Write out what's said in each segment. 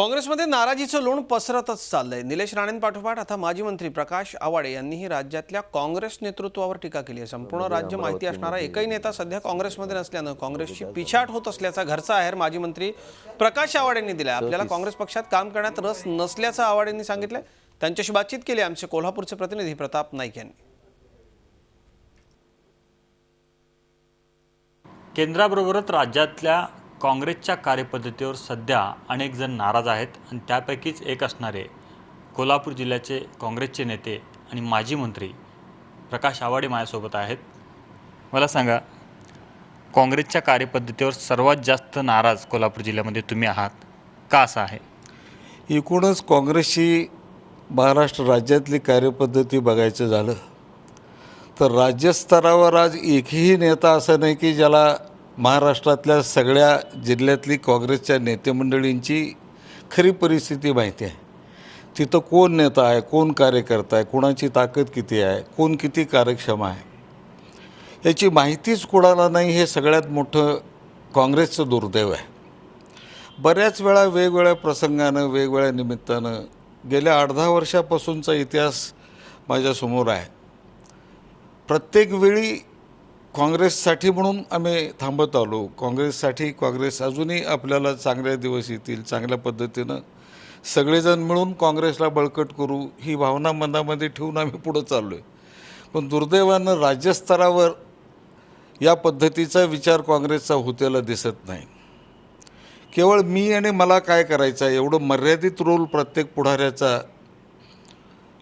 काँग्रेसमध्ये नाराजीचं लोण पसरतच चाललंय। निलेश राणेंपाठोपाठ आता माजी मंत्री प्रकाश आवाडे यांनीही राज्यातल्या काँग्रेस नेतृत्वावर टीका केली आहे। संपूर्ण राज्य माहिती असणारा एकही नेता सध्या काँग्रेसमध्ये नसल्यानं काँग्रेसची पिछाट होत असल्याचा घरचा आहेर माजी मंत्री प्रकाश आवाडेंनी दिला। आपल्याला काँग्रेस पक्षात काम करण्यात रस नसल्याचं आवाडेंनी सांगितलं। त्यांच्याशी बातचीत केली आमचे कोल्हापूरचे प्रतिनिधी प्रताप नाईक यांनी। केंद्राबरोबरच राज्यातल्या काँग्रेसच्या कार्यपद्धतीवर सध्या अनेक जण नाराज आहेत आणि त्यापैकीच एक असणारे कोल्हापूर जिल्ह्याचे काँग्रेसचे नेते आणि माजी मंत्री प्रकाश आवाडे माझ्यासोबत आहेत। मला सांगा, काँग्रेसच्या कार्यपद्धतीवर सर्वात जास्त नाराज कोल्हापूर जिल्ह्यामध्ये तुम्ही आहात, का असं आहे? एकूणच काँग्रेसची महाराष्ट्र राज्यातली कार्यपद्धती बघायचं झालं तर राज्यस्तरावर आज एकही नेता असा नाही की ज्याला महाराष्ट्रातल्या सगळ्या जिल्ह्यातली काँग्रेसच्या नेतेमंडळींची खरी परिस्थिती माहिती आहे। तिथं कोण नेता आहे, कोण कार्यकर्ता आहे, कोणाची ताकद किती आहे, कोण किती कार्यक्षम आहे, याची माहितीच कोणाला नाही। हे सगळ्यात मोठं काँग्रेसचं दुर्दैव आहे। बऱ्याच वेळा वेगवेगळ्या प्रसंगानं, वेगवेगळ्या निमित्तानं गेल्या 8-10 वर्षापासूनचा इतिहास माझ्यासमोर आहे। प्रत्येक वेळी काँग्रेससाठी म्हणून आम्ही थांबत आलो। काँग्रेससाठी काँग्रेस अजूनही आपल्याला चांगले दिवस येतील, चांगल्या पद्धतीनं सगळेजण मिळून काँग्रेसला बळकट करू ही भावना मनामध्ये ठेवून आम्ही पुढं चाललो आहे। पण दुर्दैवानं राज्यस्तरावर या पद्धतीचा विचार काँग्रेसचा होतेला दिसत नाही। केवळ मी आणि मला काय करायचं आहे एवढं मर्यादित रोल प्रत्येक पुढाऱ्याचा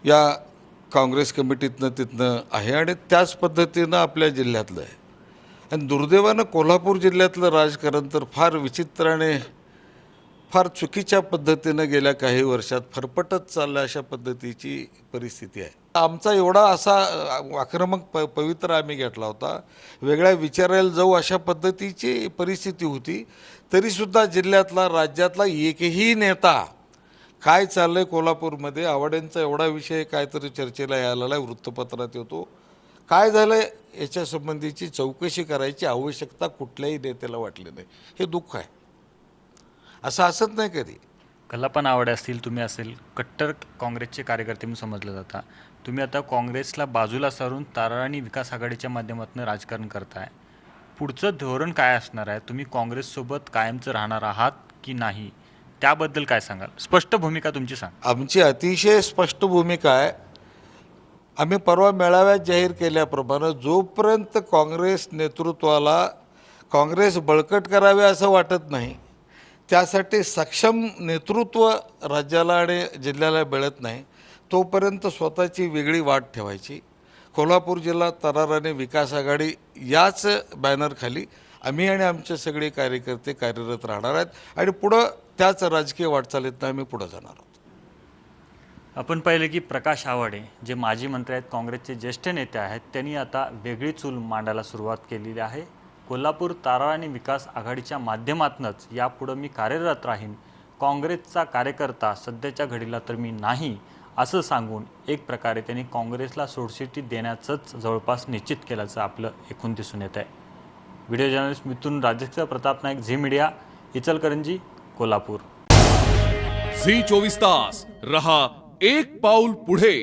या काँग्रेस कमिटीतनं तिथनं आहे आणि त्याच पद्धतीनं आपल्या जिल्ह्यातलं आहे। आणि दुर्दैवानं कोल्हापूर जिल्ह्यातलं राजकारण तर फार विचित्राने, फार चुकीच्या पद्धतीनं गेल्या काही वर्षात फरफटत चाललं अशा पद्धतीची परिस्थिती आहे। आमचा एवढा असा आक्रमक पवित्र आम्ही घेतला होता, वेगळ्या विचारायला जाऊ अशा पद्धतीची परिस्थिती होती, तरीसुद्धा जिल्ह्यातला, राज्यातला एकही नेता काय चाललंय कोल्हापूरमध्ये, आवाडेंचा एवढा विषय काहीतरी चर्चेला यायला वृत्तपत्रात येतो, काय झालं याच्या संबंधीची चौकशी करायची आवश्यकता कुठल्याही नेत्याला वाटली नाही। हे दुःख आहे। असं असत नाही कधी। कल्लापण आवाडे असतील, तुम्ही असेल, कट्टर काँग्रेसचे कार्यकर्ते म्हणून समजलं जाता। तुम्ही आता काँग्रेसला बाजूला सारून तारा आणि विकास आघाडीच्या माध्यमातून राजकारण करताय। पुढचं धोरण काय असणार आहे? तुम्ही काँग्रेससोबत कायमचं राहणार आहात की नाही, त्याबद्दल काय सांगाल? स्पष्ट भूमिका तुमची सांग। आमची अतिशय स्पष्ट भूमिका आहे। आम्ही परवा मेळाव्यात जाहीर केल्याप्रमाणे जोपर्यंत काँग्रेस नेतृत्वाला काँग्रेस बळकट करावे असं वाटत नाही, त्यासाठी सक्षम नेतृत्व राज्याला आणि जिल्ह्याला मिळत नाही, तोपर्यंत स्वतःची वेगळी वाट ठेवायची। कोल्हापूर जिल्हा तरार आणि विकास आघाडी याच बॅनरखाली आम्ही आणि आमचे सगळे कार्यकर्ते कार्यरत राहणार आहेत आणि पुढं त्याच राजकीय वाटचालीतनं आम्ही पुढे जाणार आहोत। आपण पाहिले की प्रकाश आवाडे जे माजी मंत्री आहेत, काँग्रेसचे ज्येष्ठ नेते आहेत, त्यांनी आता वेगळी चूल मांडायला सुरुवात केलेली आहे। कोल्हापूर तारा आणि विकास आघाडीच्या माध्यमातूनच यापुढे मी कार्यरत राहीन, काँग्रेसचा कार्यकर्ता सध्याच्या घडीला तर मी नाही असं सांगून एक प्रकारे त्यांनी काँग्रेसला सोडचिठ्ठी देण्याचंच जवळपास निश्चित केल्याचं आपलं एकूण दिसून येत आहे। Video journalist Mithun Rajesh, Pratap Naik, Zee media, Ichalkaranji, Kolhapur. Zee 24 तास रहा एक पाऊल पुढे।